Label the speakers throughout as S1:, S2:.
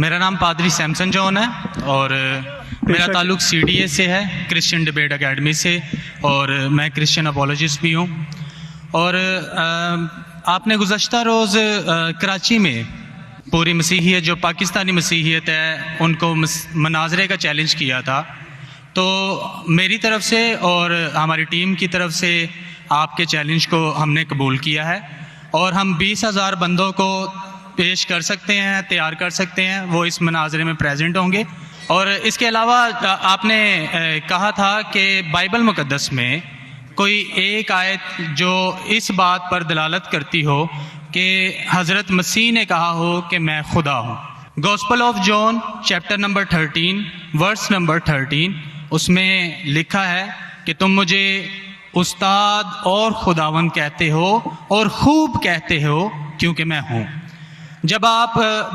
S1: मेरा नाम पादरी सैमसन जॉन है और मेरा ताल्लुक़ CDA से है, क्रिश्चियन डिबेट एकेडमी से, और मैं क्रिश्चियन अपोलॉजिस्ट भी हूँ। और आपने गुज़श्ता रोज़ कराची में पूरी मसीहियत जो पाकिस्तानी मसीहियत है उनको मनाजरे का चैलेंज किया था, तो मेरी तरफ से और हमारी टीम की तरफ से आपके चैलेंज को हमने कबूल किया है और हम 20,000 बंदों को पेश कर सकते हैं, तैयार कर सकते हैं, वो इस मनाजरे में प्रेजेंट होंगे। और इसके अलावा आपने कहा था कि बाइबल मुक़द्दस में कोई एक आयत जो इस बात पर दलालत करती हो कि हज़रत मसीह ने कहा हो कि मैं खुदा हूँ। Gospel of John chapter number 13 verse number 13 उसमें लिखा है कि तुम मुझे उस्ताद और खुदावंद कहते हो और खूब कहते हो क्योंकि मैं हूँ। जब आप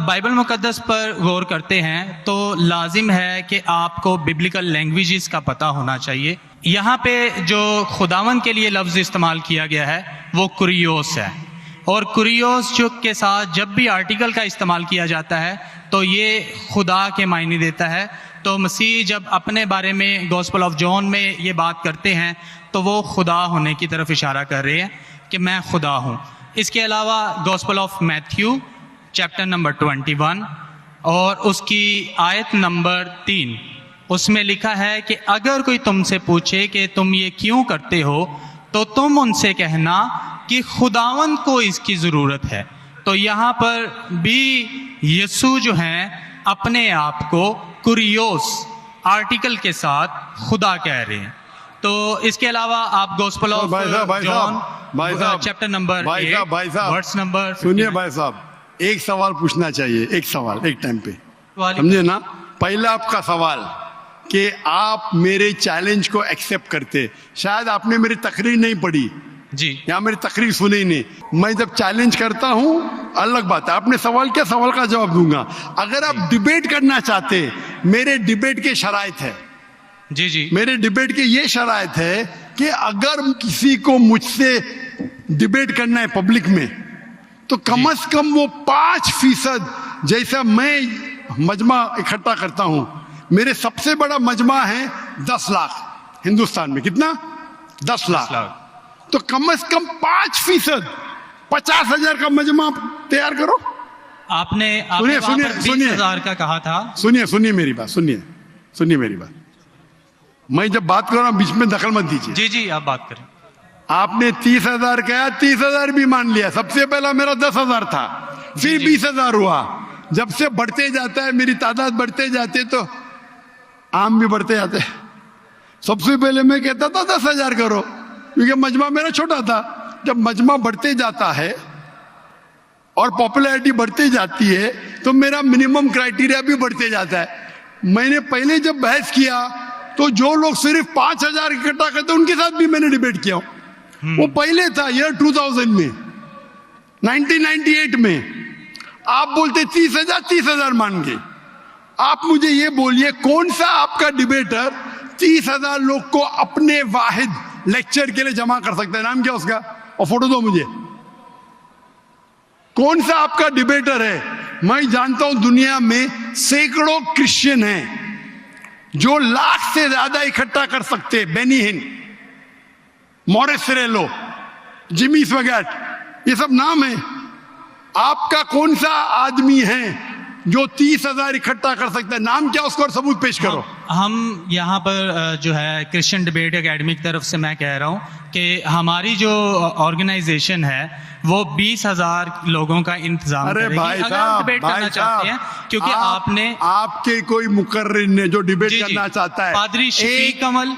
S1: बाइबल मुक़द्दस पर गौर करते हैं तो लाजिम है कि आपको बिब्लिकल लैंग्वेजेस का पता होना चाहिए। यहाँ पे जो खुदावंद के लिए लफ्ज़ इस्तेमाल किया गया है वो कुरियोस है, और कुरियोस जो के साथ जब भी आर्टिकल का इस्तेमाल किया जाता है तो ये खुदा के मायने देता है। तो मसीह जब अपने बारे में गॉस्पेल ऑफ जॉन में ये बात करते हैं तो वो खुदा होने की तरफ इशारा कर रहे हैं कि मैं खुदा हूँ। इसके अलावा gospel of Matthew chapter number 21 और उसकी आयत नंबर 3 उसमें लिखा है कि अगर कोई तुमसे पूछे कि तुम ये क्यों करते हो तो तुम उनसे कहना कि खुदावंद को इसकी ज़रूरत है। तो यहाँ पर भी यीशु जो हैं अपने आप को कुरियोस आर्टिकल के साथ खुदा कह रहे हैं। तो इसके अलावा आप gospel of John chapter number 8 verse number,
S2: सुनिए भाई साहब, एक सवाल पूछना चाहिए, एक सवाल एक टाइम पे, समझे ना। पहला आपका सवाल कि आप मेरे चैलेंज को एक्सेप्ट करते, शायद आपने मेरी तकरीर नहीं पढ़ी
S1: जी,
S2: या मेरी तकरीर सुनी नहीं। मैं जब चैलेंज करता हूँ अलग बात है, आपने सवाल किया, सवाल का जवाब दूंगा। अगर आप डिबेट करना चाहते, मेरे डिबेट के शराइत है
S1: जी जी,
S2: मेरे डिबेट के ये शराइत है कि अगर किसी को मुझसे डिबेट करना है पब्लिक में तो कम से कम वो 5% जैसा मैं मजमा इकट्ठा करता हूं। मेरे सबसे बड़ा मजमा है 10 लाख हिंदुस्तान में। कितना? 10 लाख। तो कम से कम 5%, 50,000 का मजमा तैयार करो।
S1: आपने
S2: सुनिए
S1: 20,000 का कहा था।
S2: सुनिए मेरी बात, सुनिए मेरी बात। मैं जब बात कर रहा हूं बीच में दखल मत दीजिए।
S1: जी जी, आप बात करें।
S2: आपने 30,000 कहा, 30,000 भी मान लिया। सबसे पहला मेरा 10,000 था, फिर 20,000 हुआ। जब से बढ़ते जाता है, मेरी तादाद बढ़ते जाते तो आम भी बढ़ते जाते। सबसे पहले मैं कहता था 10,000 करो, क्योंकि मजमा मेरा छोटा था। जब मजमा बढ़ते जाता है और पॉपुलैरिटी बढ़ती जाती है तो मेरा मिनिमम क्राइटेरिया भी बढ़ते जाता है। मैंने पहले जब बहस किया तो जो लोग सिर्फ 5,000 इकट्ठा करते उनके साथ भी मैंने डिबेट किया। वो पहले था ईयर 2000 में, 1998 में। आप बोलते 30,000 मान गए। आप मुझे ये बोलिए कौन सा आपका डिबेटर 30,000 लोग को अपने वाहिद लेक्चर के लिए जमा कर सकता है? नाम क्या उसका, और फोटो दो मुझे। कौन सा आपका डिबेटर है? मैं जानता हूं दुनिया में सैकड़ों क्रिश्चियन हैं जो लाख से ज्यादा इकट्ठा कर सकते। बेनी हिन, मॉरिस सिरेलो, जिमी स्वगैट, ये सब नाम है। आपका कौन सा आदमी है जो 30,000 इकट्ठा कर सकता है? नाम क्या उसको और सबूत पेश करो।
S1: हम यहाँ पर जो है क्रिश्चियन डिबेट एकेडमी की तरफ से मैं कह रहा हूँ कि हमारी जो ऑर्गेनाइजेशन है वो 20,000 लोगों का इंतजाम
S2: अरे
S1: करेगी।
S2: भाई
S1: अगर
S2: साहब,
S1: डिबेट करना चाहते हैं, क्योंकि आपने
S2: आपके कोई मुकर्रिर ने जो डिबेट करना चाहता है,
S1: पादरी शफीक कमल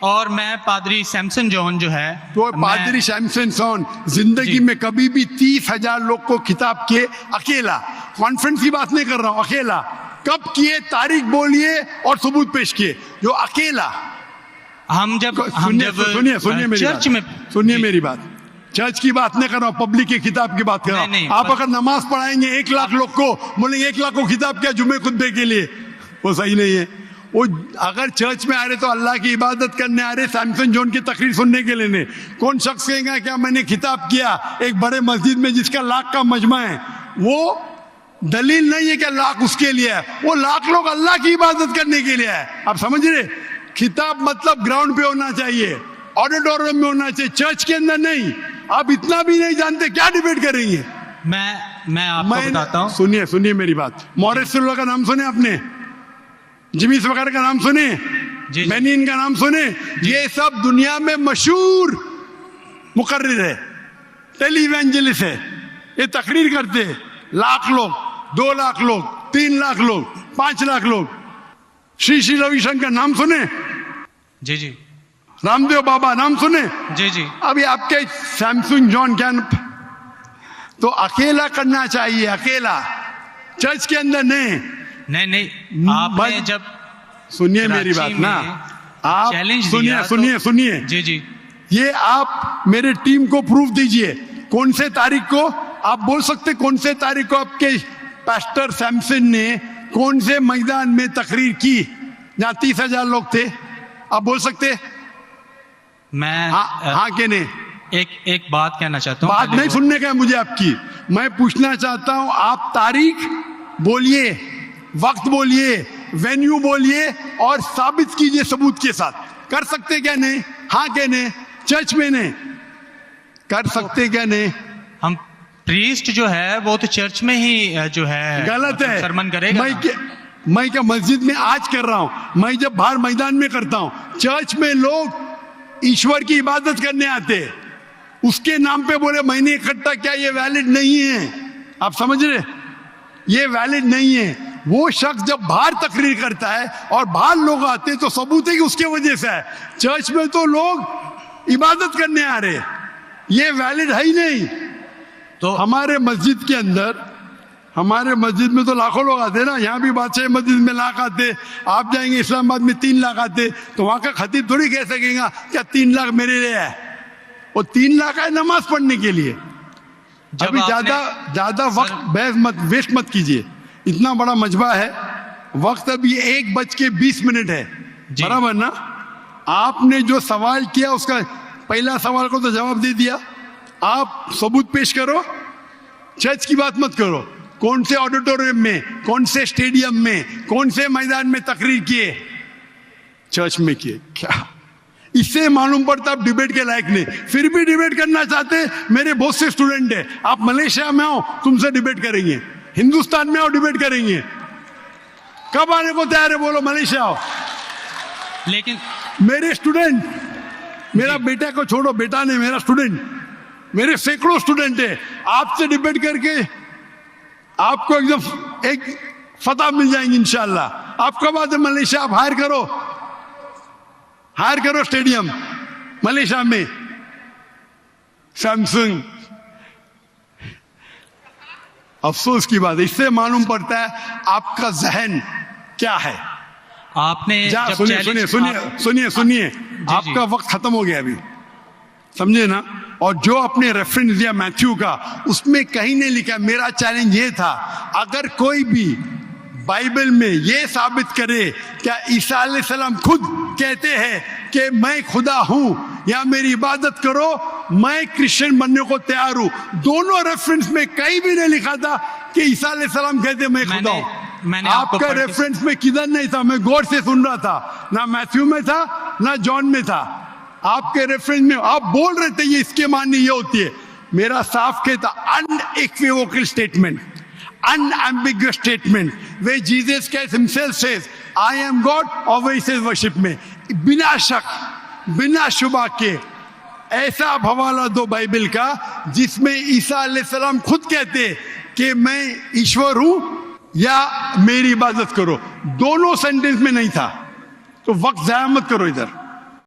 S1: और मैं पादरी सैमसन जॉन जो है,
S2: तो पादरी सैमसन जॉन जिंदगी में कभी भी 30,000 लोग को खिताब किए अकेला। कॉन्फ्रेंस की बात नहीं कर रहा हूं, अकेला। कब किए? तारीख बोलिए और सबूत पेश किए। जो अकेला
S1: हम जब
S2: सुनिए मेरी
S1: चर्च
S2: बात,
S1: में,
S2: सुनिए मेरी बात। चर्च की बात नहीं कर रहा हूं, पब्लिक के खिताब की बात कर रहा हूं। आप अगर नमाज पढ़ाएंगे 1 लाख लोग को, बोलेंगे 1 लाख को खिताब किया जुमे खुतबे के लिए, वो सही नहीं है। वो अगर चर्च में आ रहे तो अल्लाह की इबादत करने आ रहे, सैमसन जॉन की तकरीर सुनने के लिए नहीं। कौन शख्स कहेगा क्या मैंने खिताब किया एक बड़े मस्जिद में जिसका लाख का मजमा है? वो दलील नहीं है कि लाख उसके लिए है, वो लाख लोग अल्लाह की इबादत करने के लिए है। आप समझ रहे? खिताब मतलब ग्राउंड पे होना चाहिए, ऑडिटोरियम में होना चाहिए, चर्च के अंदर नहीं। आप इतना भी नहीं जानते, क्या डिबेट करेंगे?
S1: मैं आपको बताता हूँ।
S2: सुनिए मेरी बात। मॉरिस सिल्वा का नाम सुने आपने? जिमिस वगैरह का नाम सुने? मैनिन का नाम सुने? ये सब दुनिया में मशहूर मुकर्रिर है, टेली इवेंजलिस्ट है। ये तकरीर करते हैं, लाख लोग, 2 लाख लोग, 3 लाख लोग, 5 लाख लोग। श्री रविशंकर नाम सुने?
S1: जी।
S2: रामदेव बाबा नाम सुने? जी। अभी आपके सैमसंग जॉन क्या? तो अकेला करना चाहिए, अकेला, चर्च के अंदर नहीं।
S1: आपने जब
S2: सुनिए मेरी बात ना, आप सुनिए।
S1: जी।
S2: ये आप मेरे टीम को प्रूफ दीजिए, कौन से तारीख को आप बोल सकते, कौन से तारीख को आपके पास्टर सैमसन ने कौन से मैदान में तकरीर की जहां 30,000 लोग थे? आप बोल सकते?
S1: मैं
S2: हाँ के नहीं?
S1: एक बात कहना चाहता हूँ।
S2: बात नहीं सुनने का है मुझे आपकी, मैं पूछना चाहता हूं। आप तारीख बोलिए, वक्त बोलिए, वेन्यू बोलिए और साबित कीजिए सबूत के साथ। कर सकते क्या नहीं? हाँ के नहीं? चर्च में नहीं कर सकते क्या नहीं?
S1: हम प्रीस्ट जो है वो तो चर्च में ही जो है
S2: गलत है,
S1: सरमन करेगा।
S2: मैं क्या मस्जिद में आज कर रहा हूं, मैं जब बाहर मैदान में करता हूं। चर्च में लोग ईश्वर की इबादत करने आते, उसके नाम पे बोले मैंने इकट्ठा किया, ये वैलिड नहीं है। आप समझ रहे? ये वैलिड नहीं है। वो शख्स जब बाहर तकरीर करता है और बाहर लोग आते तो सबूत है कि उसके वजह से है। चर्च में तो लोग इबादत करने आ रहे, ये वैलिड है ही नहीं। तो हमारे मस्जिद के अंदर, हमारे मस्जिद में तो लाखों लोग आते ना, यहाँ भी बादशाह मस्जिद में लाख आते। आप जाएंगे इस्लामाबाद में 3 लाख आते, तो वहां का खतीब थोड़ी कह सकेगा क्या 3 लाख मेरे लिए है। वो 3 लाख है नमाज पढ़ने के लिए। अभी ज्यादा वक्त बहस वेस्ट मत कीजिए, इतना बड़ा मजबा है। वक्त अभी 1:20 है, बराबर ना? आपने जो सवाल किया उसका पहला सवाल को तो जवाब दे दिया। आप सबूत पेश करो, चर्च की बात मत करो। कौन से ऑडिटोरियम में, कौन से स्टेडियम में, कौन से मैदान में तकरीर किए? चर्च में किए। क्या इससे मालूम पड़ता आप डिबेट के लायक नहीं? फिर भी डिबेट करना चाहते। मेरे बहुत से स्टूडेंट है, आप मलेशिया में आओ, तुमसे डिबेट करेंगे। हिंदुस्तान में आओ, डिबेट करेंगे। कब आने को तैयार है? बोलो, मलेशिया आओ।
S1: लेकिन
S2: मेरे स्टूडेंट, मेरा बेटा को छोड़ो, बेटा नहीं, मेरा स्टूडेंट, मेरे सैकड़ों स्टूडेंट है। आपसे डिबेट करके आपको एकदम एक फतह मिल जाएंगे इंशाल्लाह। आप कब आते मलेशिया? आप हायर करो स्टेडियम मलेशिया में, सैमसंग। अफसोस की बात, इससे मालूम पड़ता है आपका जहन क्या है।
S1: आपने
S2: सुनिए, आपका वक्त खत्म हो गया अभी, समझे ना? और जो आपने रेफरेंस दिया मैथ्यू का, उसमें कहीं नहीं लिखा। मेरा चैलेंज ये था, अगर कोई भी बाइबल में ये साबित करे क्या ईसा अलैहिस्सलाम खुद कहते हैं कि मैं खुदा हूं या मेरी इबादत करो, मैं क्रिश्चियन बनने को तैयार हूं। दोनों रेफरेंस में कहीं भी नहीं लिखा था कि ईसा अलैहिस्सलाम कहते मैं खुदा हूं। आपका रेफरेंस में किधर नहीं था, मैं गौर से सुन रहा था, ना मैथ्यू में था ना जॉन में था। आपके रेफरेंस में आप बोल रहे थे ये इसके माननी ये होती है। मेरा साफ कहता unequivocal statement, unambiguous statement where Jesus Christ himself says I am God और वही says worship में, बिना शक बिना शुबा के ऐसा हवाला दो बाइबल का जिसमें ईसा अलैहिस्सलाम खुद कहते कि मैं ईश्वर हूं या मेरी इबादत करो। दोनों सेंटेंस में नहीं था, तो वक्त जाया मत करो इधर।